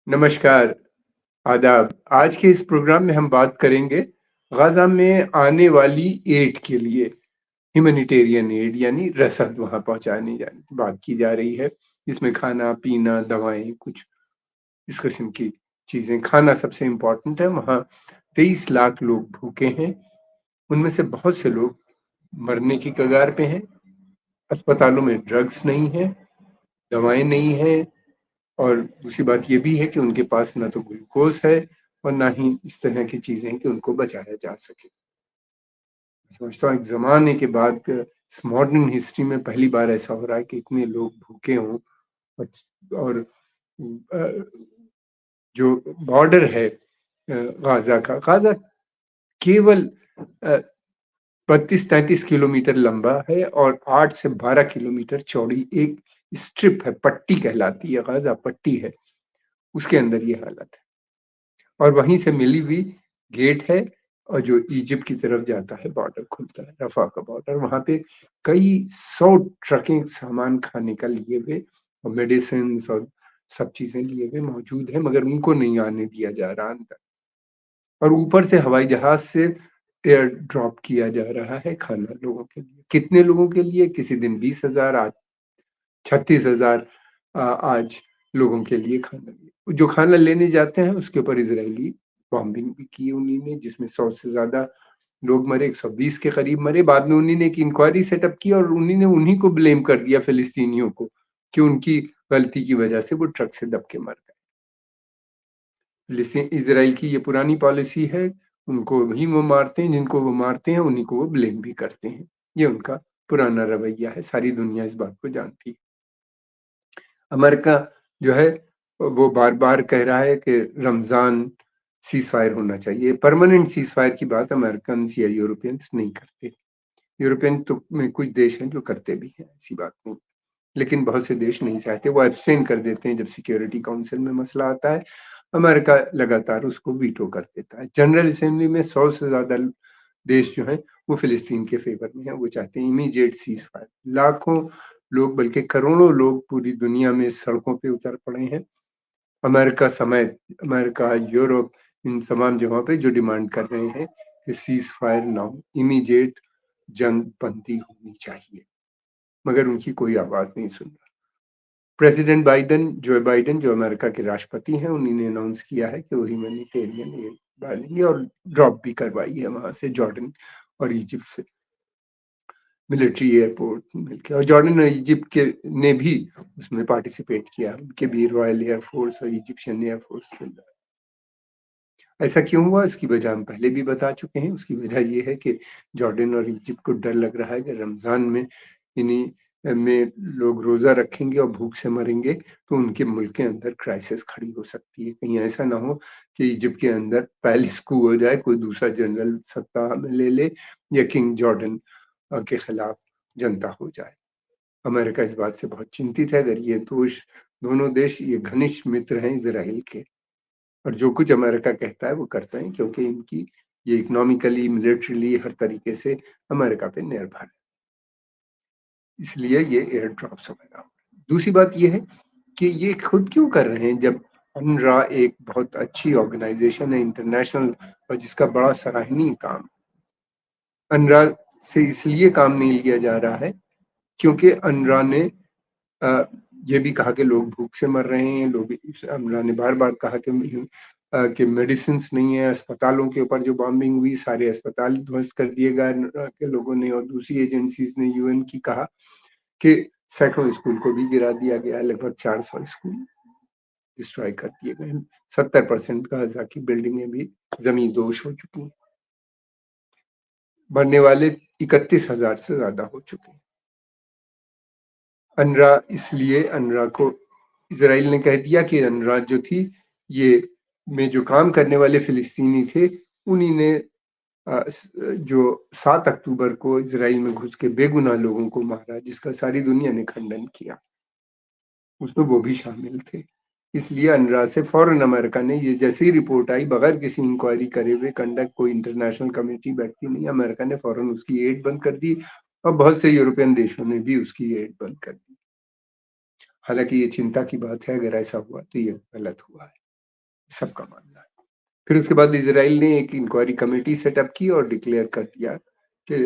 नमस्कार, आदाब। आज के इस प्रोग्राम में हम बात करेंगे गाज़ा में आने वाली एड के लिए, ह्यूमैनिटेरियन एड यानी रसद वहाँ पहुँचाने जाने की बात की जा रही है। इसमें खाना-पीना, दवाएँ कुछ इस किस्म की चीज़ें। खाना सबसे इम्पोर्टेंट है, वहाँ 23 लाख लोग भूखे हैं, उनमें से बहुत से लोग मरने की कगार पे हैं। अस्पतालों में ड्रग्स नहीं हैं, दवाएँ नहीं हैं और दूसरी बात ये भी है कि उनके पास ना तो ग्लूकोज़ है और ना ही इस तरह की चीज़ें हैं कि उनको बचाया जा सके। समझता हूँ एक ज़माने के बाद इस मॉडर्न हिस्ट्री में पहली बार ऐसा हो रहा है कि इतने लोग भूखे हों बच और जो बॉर्डर है गाज़ा का, गाज़ा केवल 32-33 किलोमीटर लंबा है और 8 से 12 किलोमीटर चौड़ी एक स्ट्रिप है, पट्टी कहलाती है, गाज़ा पट्टी है, उसके अंदर ये हालत है। और वहीं से मिली हुई गेट है और जो इजिप्ट की तरफ जाता है बॉर्डर खुलता है, रफ़ा का बॉर्डर। वहाँ पे कई 100 ट्रकें सामान खाने का लिए हुए और मेडिसिन्स और सब चीज़ें लिए हुए मौजूद हैं, मगर उनको नहीं आने दिया जा रहा अंदर। और ऊपर से हवाई जहाज़ से एयर ड्रॉप किया जा रहा है खाना लोगों के लिए। कितने लोगों के लिए? किसी दिन 20,000 आज 36,000 आज लोगों के लिए खाना। जो खाना लेने जाते हैं उसके ऊपर इज़राइली बॉम्बिंग भी की उन्हीं ने, जिसमें 100 से ज़्यादा लोग मरे, 120 के करीब मरे। बाद में उन्हीं ने एक इंक्वायरी सेटअप की और उन्हीं ने उन्हीं को ब्लेम कर दिया फ़िलिस्तीनियों को कि उनकी गलती की वजह से वो ट्रक से दब के मर गए। फ़िलिस्तीन इज़राइल की ये पुरानी पॉलिसी है, उनको वही वो मारते हैं, जिनको वो मारते हैं उन्हीं को वो ब्लेम भी करते हैं। ये उनका पुराना रवैया है, सारी दुनिया इस बात को जानती है। अमेरिका जो है वो बार-बार कह रहा है कि रमज़ान सीज़फायर होना चाहिए। परमानेंट सीज़फायर की बात अमेरिकन्स या यूरोपियंस नहीं करते। यूरोपियन तो में कुछ देश हैं जो करते भी हैं, ऐसी बात नहीं। लेकिन बहुत से देश नहीं चाहते, वो एब्स्टेन कर देते हैं जब सिक्योरिटी काउंसिल में मसला आता है। अमेरिका लगातार उसको वीटो कर देता है। जनरल असेंबली में 100 से ज़्यादा देश जो हैं वो फ़िलिस्तीन के फ़ेवर में हैं, वो चाहते हैं इमीडिएट सीज़फायर। लाखों लोग बल्कि करोड़ों लोग पूरी दुनिया में सड़कों पे उतर पड़े हैं। अमेरिका समेत अमेरिका, यूरोप इन तमाम जगहों पे जो डिमांड कर रहे हैं कि सीज़फायर ना हो, इमीडिएट जंग बंदी होनी चाहिए, मगर उनकी कोई आवाज़ नहीं सुन रहा। प्रेसिडेंट बाइडेन जो अमेरिका के राष्ट्रपति हैं, उन्हीं ने अनाउंस किया है कि वो ह्यूमैनिटेरियन एड डालेंगे और ड्रॉप भी करवाई है वहाँ से जॉर्डन और इजिप्ट से मिलिट्री एयरपोर्ट मिलके। और जॉर्डन और इजिप्ट के ने भी उसमें पार्टिसिपेट किया, उनके भी रॉयल एयर फोर्स और इजिप्शियन एयर फोर्स मिल रहा है। ऐसा क्यों हुआ इसकी वजह हम पहले भी बता चुके हैं। उसकी वजह ये है कि जॉर्डन और इजिप्ट को डर लग रहा है कि रमज़ान में इन्हीं में लोग रोज़ा रखेंगे और भूख से मरेंगे, तो उनके मुल्क के अंदर क्राइसिस खड़ी हो सकती है। कहीं ऐसा ना हो कि इजिप्ट के अंदर पैलेस कू हो जाए, कोई दूसरा जनरल सत्ता में ले ले या किंग जॉर्डन के खिलाफ जनता हो जाए। अमेरिका इस बात से बहुत चिंतित है। अगर ये दोनों देश ये घनिष्ठ मित्र हैं इज़राइल के और जो कुछ अमेरिका कहता है वो करते हैं, क्योंकि इनकी ये इकोनॉमिकली, मिलिटरीली हर तरीके से अमेरिका पे निर्भर है। इसलिए ये एयर ड्रॉप समय ना हो। दूसरी बात ये है कि ये खुद क्यों कर रहे हैं जब अनरवा एक बहुत अच्छी ऑर्गेनाइज़ेशन है इंटरनेशनल और जिसका बड़ा सराहनीय काम। अनरवा से इसलिए काम नहीं लिया जा रहा है क्योंकि अनरवा ने अ, ये भी कहा कि लोग भूख से मर रहे हैं। लोग अम्ला ने बार-बार कहा कि मेडिसिन्स नहीं है। अस्पतालों के ऊपर जो बॉम्बिंग हुई, सारे अस्पताल ध्वस्त कर दिए गए के लोगों ने। और दूसरी एजेंसीज़ ने यूएन की कहा कि सैकड़ों स्कूल को भी गिरा दिया गया है, लगभग 400 स्कूल डिस्ट्रॉय कर दिए गए हैं। 70% गाज़ा की बिल्डिंगें भी ज़मींदोज़ हो चुकी हैं। मरने वाले 31,000 से ज़्यादा हो चुके हैं। अनरवा को इज़राइल ने कह दिया कि अनरवा जो थी, ये में जो काम करने वाले फ़िलिस्तीनी थे, उन्हीं ने जो 7 अक्टूबर को इज़राइल में घुस के बेगुनाह लोगों को मारा, जिसका सारी दुनिया ने खंडन किया। उसमें वो भी शामिल थे। इसलिए अनरवा से फ़ौरन अमेरिका ने ये जैसे ही रिपोर्ट आई, बगैर किसी इंक्वायरी करे हुए, कंडक्ट कोई इंटरनेशनल कमेटी बैठती नहीं, अमेरिका ने फ़ौरन उसकी एड बंद कर दी और बहुत से यूरोपियन देशों ने भी उसकी एड बंद कर दी। हालाँकि ये चिंता की बात है, अगर ऐसा हुआ तो ये गलत हुआ है। सबका मानना है। फिर उसके बाद इज़राइल ने एक इंक्वायरी कमेटी सेटअप की और डिक्लेयर कर दिया कि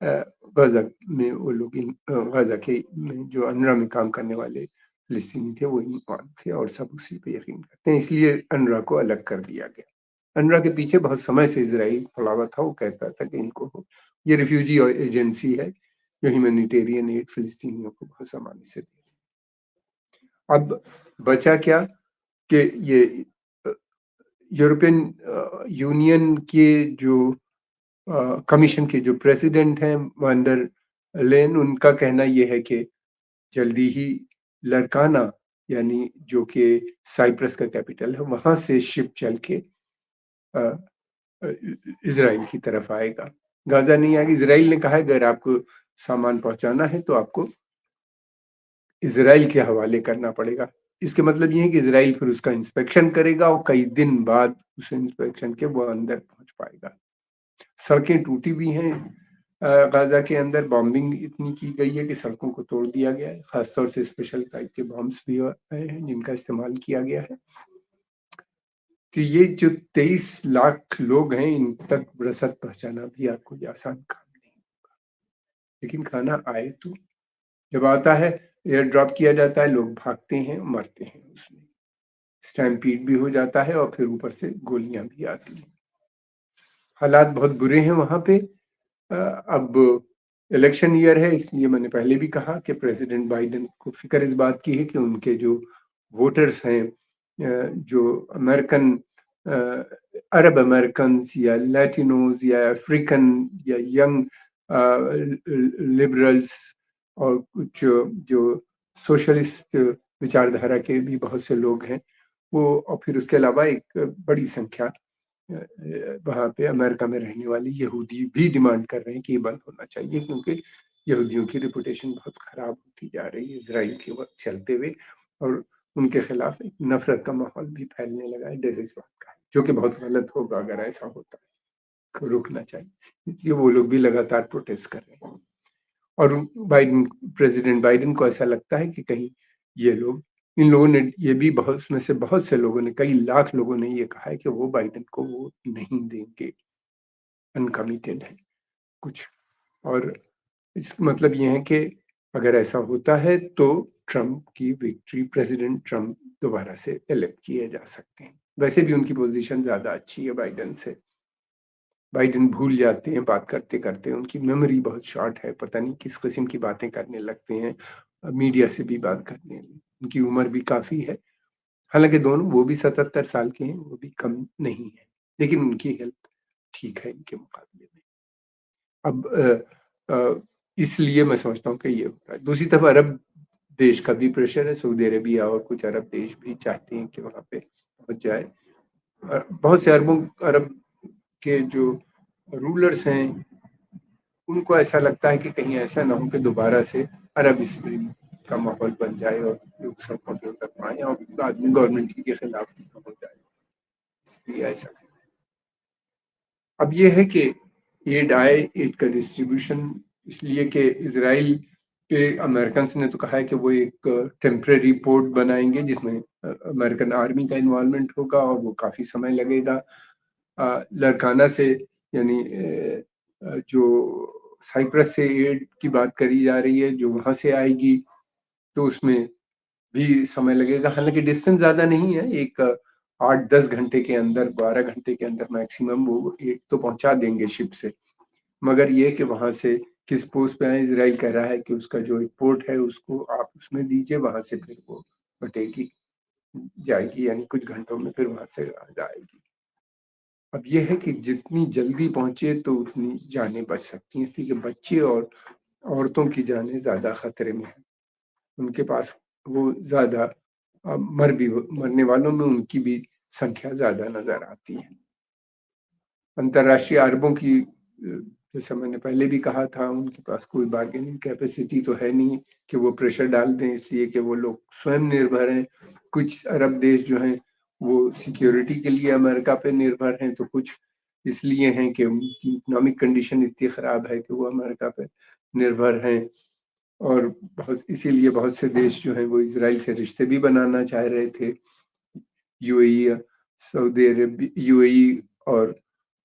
गाज़ा में वो लोग गाज़ा के में जो अनरवा में काम करने वाले फ़िलिस्तीनी थे वो ईमान थे और सब उसी पे यकीन करते हैं, इसलिए अनरवा को अलग कर दिया गया। अनरवा के पीछे बहुत समय से इज़राइल पड़ा हुआ था, वो कहता था कि इनको ये रिफ्यूजी एजेंसी है, जो ह्यूमैनिटेरियन एड फ़िलिस्तीनियों को बहुत ज़माने से दे। अब बचा क्या कि ये अ, यूरोपियन यूनियन के जो कमीशन के जो प्रेसिडेंट हैं वान डर लेन, उनका कहना ये है कि जल्दी ही लरकाना यानी जो कि साइप्रस का कैपिटल है, वहाँ से शिप चल के अ इज़राइल की तरफ आएगा। गाज़ा नहीं आएगा। इज़राइल ने कहा है अगर आपको सामान पहुँचाना है तो आपको इज़राइल के हवाले करना पड़ेगा। इसके मतलब ये है कि इज़राइल फिर उसका इंस्पेक्शन करेगा और कई दिन बाद उस इंस्पेक्शन के वो अंदर पहुँच पाएगा। सड़कें टूटी हुई हैं। गाज़ा के अंदर बॉम्बिंग इतनी की गई है कि सड़कों को तोड़ दिया गया है। ख़ास तौर से स्पेशल टाइप के बॉम्ब्स भी आए हैं जिनका इस्तेमाल किया गया है। तो ये जो 23 लाख लोग हैं, इन तक रसद पहुँचाना भी आपको कोई आसान काम नहीं। लेकिन खाना आए तो, जब आता है एयर ड्रॉप किया जाता है, लोग भागते हैं, मरते हैं उसमें। स्टैम्पीड भी हो जाता है और फिर ऊपर से गोलियाँ भी आती हैं। हालात बहुत बुरे हैं वहाँ पे। अब इलेक्शन ईयर है, इसलिए मैंने पहले भी कहा कि प्रेसिडेंट बाइडेन को फ़िक्र इस बात की है कि उनके जो वोटर्स हैं, जो अमेरिकन अ, अरब अमेरिकन्स या लैटिनोज़ या अफ्रीकन या यंग लिबरल्स और कुछ जो सोशलिस्ट विचारधारा के भी बहुत से लोग हैं, वो और फिर उसके अलावा एक बड़ी संख्या वहाँ पे अमेरिका में रहने वाले यहूदी भी डिमांड कर रहे हैं कि ये बंद होना चाहिए, क्योंकि यहूदियों की रेपुटेशन बहुत खराब होती जा रही है इज़राइल के वक़्त चलते हुए, और उनके खिलाफ एक नफ़रत का माहौल भी फैलने लगा है, डर इस बात का है, जो कि बहुत गलत होगा अगर ऐसा होता है, रुकना चाहिए। इसलिए वो लोग भी लगातार प्रोटेस्ट कर रहे हैं। और बाइडेन प्रेसिडेंट बाइडेन को ऐसा लगता है कि कहीं ये लोग इन लोगों ने ये भी बहुत उसमें से बहुत से लोगों ने, कई लाख लोगों ने ये कहा है कि वो बाइडेन को वोट नहीं देंगे, अनकमिटेड है कुछ। और इस मतलब ये है कि अगर ऐसा होता है तो ट्रम्प की विक्ट्री, प्रेसिडेंट ट्रम्प दोबारा से इलेक्ट किए जा सकते हैं। वैसे भी उनकी पोजीशन ज़्यादा अच्छी है बाइडेन से। बाइडेन भूल जाते हैं बात करते-करते, उनकी मेमोरी बहुत शॉर्ट है, पता नहीं किस किस्म की बातें करने लगते हैं, मीडिया से भी बात करने, उनकी उम्र भी काफ़ी है। हालाँकि दोनों वो भी 77 साल के हैं, वो भी कम नहीं है, लेकिन उनकी हेल्थ ठीक है इनके मुकाबले में। अब इसलिए मैं समझता हूँ कि ये होता है। दूसरी तरफ अरब देश का भी प्रेशर है, सऊदी अरेबिया और कुछ अरब देश भी चाहते हैं कि वहाँ पे पहुँच जाए। बहुत से अरब के जो रूलर्स हैं, उनको ऐसा लगता है कि कहीं ऐसा ना हो कि दोबारा से अरब स्प्रिंग का माहौल बन जाए और लोग सड़कों पे उतर पाएँ और बाद में गवर्नमेंट ही के खिलाफ ना हो जाए, इसलिए ऐसा है। अब ये है कि एड आए, एड का डिस्ट्रीब्यूशन, इसलिए कि इज़राइल के अमेरिकन्स ने तो कहा है कि वो एक टेम्परेरी पोर्ट बनाएँगे जिसमें अमेरिकन आर्मी का इन्वॉल्वमेंट होगा और वो काफ़ी समय लगेगा। लरकाना से यानी जो साइप्रस से एड की बात करी जा रही है, जो वहाँ से आएगी, तो उसमें भी समय लगेगा। हालाँकि डिस्टेंस ज़्यादा नहीं है, एक 8-10 घंटे के अंदर, 12 घंटे के अंदर मैक्सिमम वो एड तो पहुँचा देंगे शिप से। मगर ये है कि वहाँ से किस पोस्ट पे आएँ, इज़राइल कह रहा है कि उसका जो एक पोर्ट है उसको आप उसमें दीजिए, वहाँ से फिर वो बटेगी, जाएगी, यानी कुछ घंटों में फिर वहाँ से आ जाएगी। अब ये है कि जितनी जल्दी पहुँचे तो उतनी जानें बच सकती हैं, इसलिए कि बच्चे और औरतों की जानें ज़्यादा खतरे में हैं। उनके पास वो ज़्यादा मरने वालों में उनकी भी संख्या ज़्यादा नज़र आती है। अंतर्राष्ट्रीय अरबों की जैसा मैंने पहले भी कहा था, उनके पास कोई बार्गेनिंग कैपेसिटी तो है नहीं कि वो प्रेशर डाल दें, इसलिए कि वो लोग स्वयं निर्भर हैं। कुछ अरब देश जो हैं, वो सिक्योरिटी के लिए अमेरिका पे निर्भर हैं, तो कुछ इसलिए हैं कि उनकी इकोनॉमिक कंडीशन इतनी खराब है कि वो अमेरिका पे निर्भर हैं। और बहुत इसीलिए बहुत से देश जो हैं वो इज़राइल से रिश्ते भी बनाना चाह रहे थे। यूएई सऊदी अरब, यूएई और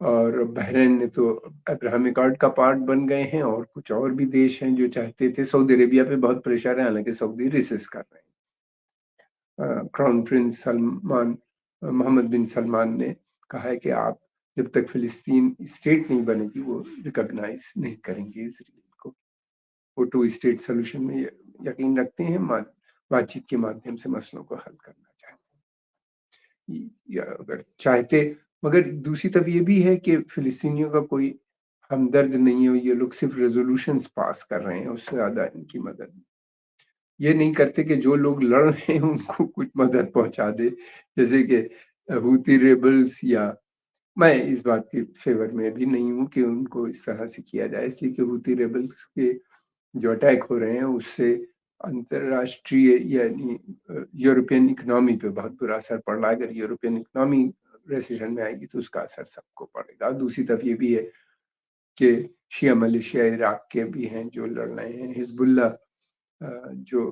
बहरीन ने तो अब्राहम अकॉर्ड का पार्ट बन गए हैं, और कुछ और भी देश हैं जो चाहते थे। सऊदी अरेबिया पे बहुत प्रेशर है, हालांकि सऊदी रेसिस्ट कर रहे हैं। क्राउन प्रिंस सलमान, मोहम्मद बिन सलमान ने कहा है कि आप जब तक फिलिस्तीन स्टेट नहीं बनेगी वो रिकॉग्नाइज नहीं करेंगे इसराइल को। वो टू स्टेट सोल्यूशन में यकीन रखते हैं, बातचीत के माध्यम से मसलों को हल करना चाहते हैं, या अगर चाहते। मगर दूसरी तरफ ये भी है कि फिलिस्तीनियों का कोई हमदर्द नहीं है, ये लोग सिर्फ रेजोल्यूशंस पास कर रहे हैं, उससे ज्यादा इनकी मदद ये नहीं करते कि जो लोग लड़ रहे हैं उनको कुछ मदद पहुंचा दे, जैसे कि हूती रेबल्स। या मैं इस बात के फेवर में भी नहीं हूं कि उनको इस तरह से किया जाए, इसलिए कि हूती रेबल्स के जो अटैक हो रहे हैं उससे अंतरराष्ट्रीय यानी यूरोपियन इकोनॉमी पे बहुत बुरा असर पड़ रहा है। अगर यूरोपियन इकोनॉमी रेसेशन में आएगी तो उसका असर सबको पड़ेगा। दूसरी तरफ ये भी है कि शिया मलेशिया इराक के भी हैं जो लड़ रहे हैं, हिजबुल्ला जो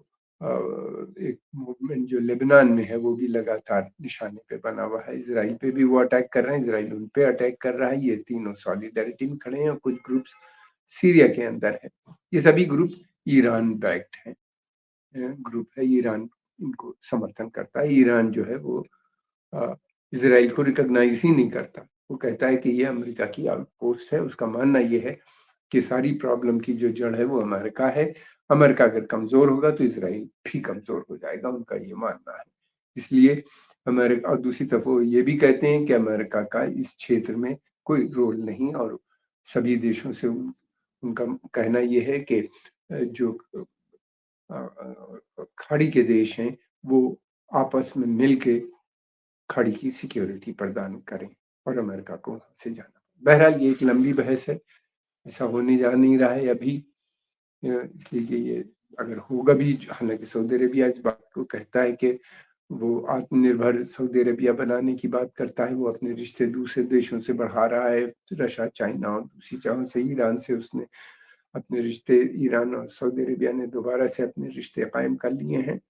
एक मूवमेंट जो लेबनान में है वो भी लगातार निशाने पे बना हुआ है। इसराइल पे भी वो अटैक कर रहे हैं, इसराइल उन पे अटैक कर रहा है। ये तीनों सॉलिडारिटी में खड़े हैं, और कुछ ग्रुप्स सीरिया के अंदर है। ये सभी ग्रुप ईरान बैक्ड है ग्रुप है, ईरान इनको समर्थन करता है। ईरान जो है वो इसराइल को रिकॉग्नाइज ही नहीं करता, वो कहता है कि ये अमेरिका की आउटपोस्ट है। उसका मानना ये है कि सारी प्रॉब्लम की जो जड़ है वो अमेरिका है। अमेरिका अगर कमजोर होगा तो इसराइल भी कमजोर हो जाएगा, उनका ये मानना है। इसलिए अमेरिका, और दूसरी तरफ वो ये भी कहते हैं कि अमेरिका का इस क्षेत्र में कोई रोल नहीं, और सभी देशों से उनका कहना ये है कि जो खाड़ी के देश हैं वो आपस में मिलके खाड़ी की सिक्योरिटी प्रदान करें और अमेरिका को वहां से जाना। बहरहाल ये एक लंबी बहस है, ऐसा होने जा नहीं रहा है अभी, इसलिए कि ये अगर होगा भी, हालांकि सऊदी अरेबिया इस बात को कहता है कि वो आत्मनिर्भर सऊदी अरेबिया बनाने की बात करता है। वो अपने रिश्ते दूसरे देशों से बढ़ा रहा है, रशिया, चाइना और दूसरी जगह से, ईरान से उसने अपने रिश्ते, ईरान और सऊदी अरेबिया ने दोबारा से अपने रिश्ते कायम कर लिए हैं।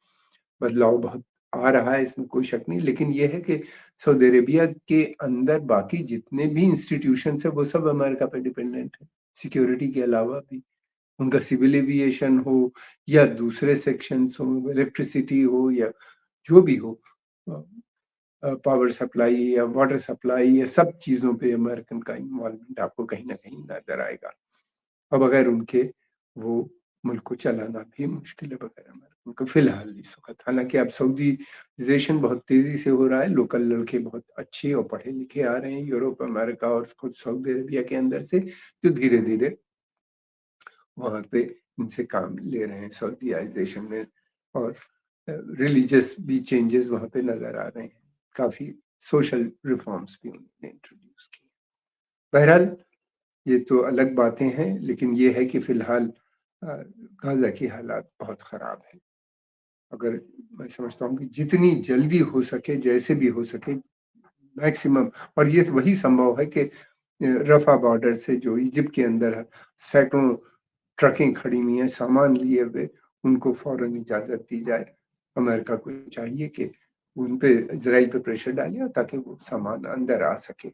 बदलाव बहुत आ रहा है, इसमें कोई शक नहीं, लेकिन ये है कि सऊदी अरेबिया के अंदर बाकी जितने भी इंस्टीट्यूशन है वो सब अमेरिका पे डिपेंडेंट है, सिक्योरिटी के अलावा भी। उनका सिविल एविएशन हो या दूसरे सेक्शंस हो, इलेक्ट्रिसिटी हो या जो भी हो, पावर सप्लाई या वाटर सप्लाई या सब चीजों पे अमेरिकन का इन्वॉल्वमेंट आपको कहीं ना कहीं नजर आएगा। अब अगर उनके वो मुल्क को चलाना भी मुश्किल है बगैर अमेरिकन को फिलहाल इस वक्त। हालांकि अब सऊदीजेशन बहुत तेजी से हो रहा है, लोकल लड़के बहुत अच्छे और पढ़े लिखे आ रहे हैं यूरोप, अमेरिका और खुद सऊदी अरेबिया के अंदर से, जो धीरे धीरे वहां पे इनसे काम ले रहे हैं सऊदीयाइजेशन में। और रिलीजियस भी चेंजेस वहां पे नजर आ रहे हैं, काफी सोशल रिफॉर्म्स भी उन्होंने इंट्रोड्यूस किए। बहरहाल ये तो अलग बातें हैं, लेकिन ये है कि फिलहाल गाजा की हालात बहुत खराब है। अगर मैं समझता हूँ कि जितनी जल्दी हो सके, जैसे भी हो सके, मैक्सिमम, और ये वही संभव है कि रफा बॉर्डर से जो इजिप्ट के अंदर है, सैकड़ों ट्रकें खड़ी हुई हैं सामान लिए हुए, उनको फौरन इजाजत दी जाए। अमेरिका को चाहिए कि उन पे, इसराइल पे प्रेशर डाले ताकि वो सामान अंदर आ सके,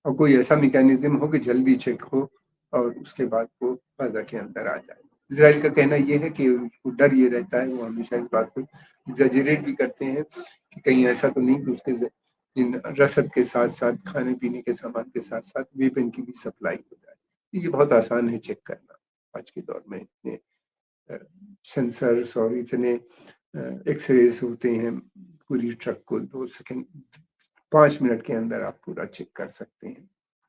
और कोई ऐसा मैकेनिज्म हो कि जल्दी चेक हो और उसके बाद वो गाजा के अंदर आ जाए। इसराइल का कहना ये है कि उसको डर ये रहता है, वो हमेशा इस बात को एग्जैजरेट भी करते हैं कि कहीं ऐसा तो नहीं कि उसके इन रसद के साथ साथ, खाने पीने के सामान के साथ साथ वेपन की भी सप्लाई हो जाए। ये बहुत आसान है चेक करना आज के दौर में, इतने सेंसर्स और इतने एक्सरेज होते हैं, पूरी ट्रक को 2 सेकंड, 5 मिनट के अंदर आप पूरा चेक कर सकते हैं।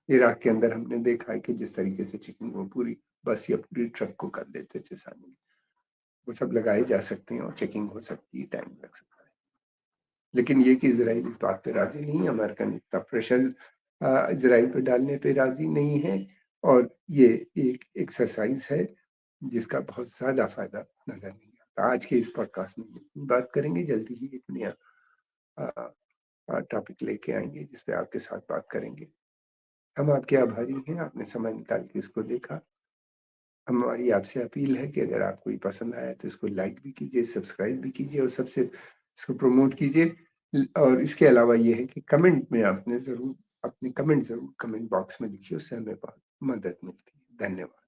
इराक के अंदर हमने देखा है कि जिस तरीके से चेकिंग वो पूरी बस या पूरी ट्रक को कर देते थे सामने, वो सब लगाए जा सकते हैं और चेकिंग हो सकती है, टाइम लग सकता है। लेकिन ये कि इसराइल इस बात पे राजी नहीं है, अमेरिकन इतना प्रेशर इसराइल पे डालने पे राजी नहीं है, और ये एक एक्सरसाइज है जिसका बहुत ज्यादा फायदा नजर नहीं आता। आज के इस पॉडकास्ट में बात करेंगे, जल्दी ही एक नया टॉपिक लेके आएंगे जिस पे आपके साथ बात करेंगे। हम आपके आभारी हैं, आपने समय निकाल के इसको देखा। हमारी आपसे अपील है कि अगर आपको ये पसंद आया तो इसको लाइक भी कीजिए, सब्सक्राइब भी कीजिए, और सबसे इसको प्रमोट कीजिए और इसके अलावा ये है कि कमेंट में आपने ज़रूर अपने कमेंट ज़रूर कमेंट बॉक्स में लिखिए, उससे हमें बहुत मदद मिलती है। धन्यवाद।